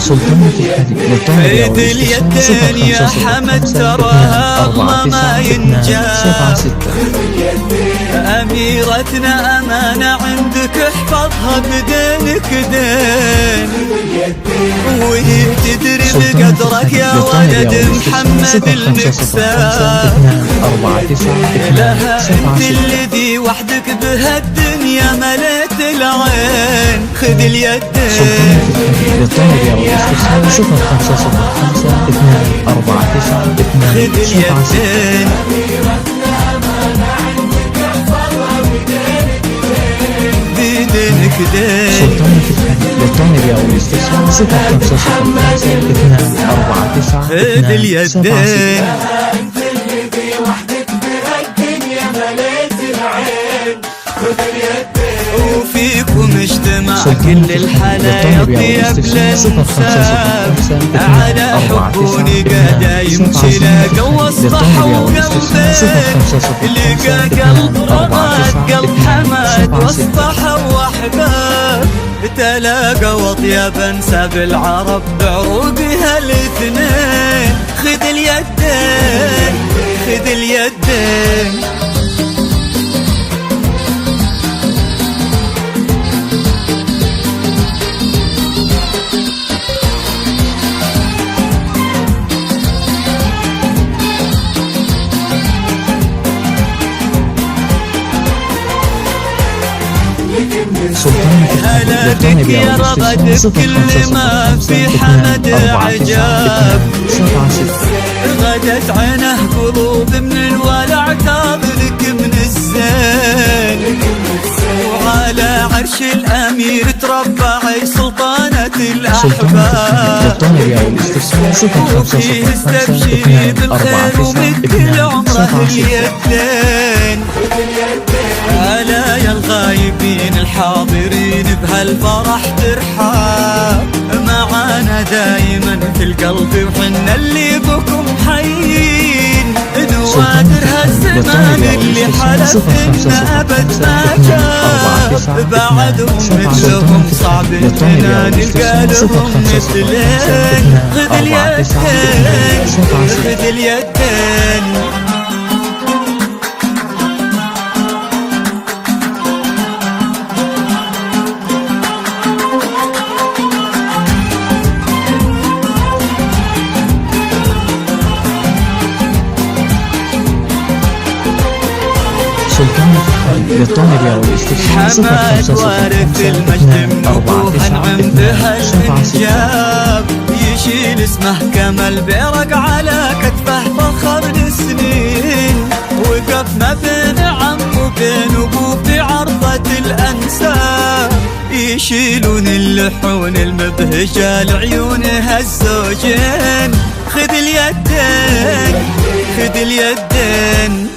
سلطان الحديد فيد اليدين يا حمد تراها الله ما ينجاب. أميرتنا أمانة عندك احفظها بدينك دين، وهي تدري بقدرك يا ولد محمد المكساب. لها انت الذي وحدك بهالدنيا مليت العين. خذ اليدين خذ اليدين بيدينك دين. خذ اليدين وفيكم اجتمع كل الحلا يطيب الانساب. على حبوني قاعدة يمشي لقى الصح وقلبين. لقى قلب رماد قلب حماد واصبح واحباب. تلاقى وطيب انساب العرب بعروقها الاثنين. خذ اليدين خذ اليدين هلا بك يا رغد بكل ما في حمد عجاب. غدت عينه قلوب من الولع تاضلك من الزين. وعلى عرش الامير تربعي سلطانة الاحباب. وفيه استبشري بالخير ومن كل عمره اليدين. هلا يا الغايبين الحاضرين بهالفرح ترحاب. معانا دايما في القلب وحنا اللي بكم حيين. نوادر هالزمان اللي حلف إن أبد ما جاب. بعدهم مثلهم صعب إننا نلقى لهم مثلين. خذ اليدين خذ اليدين حماد وارث المجد منوها عندها الانجاب. يشيل اسمه كمل بيرق على كتفه فخر لسنين. وقف ما بين عم وبين ابوه في عرضة الانساب. يشيلون اللحون المبهجة لعيونها الزوجين. خذ اليدين خذ اليدين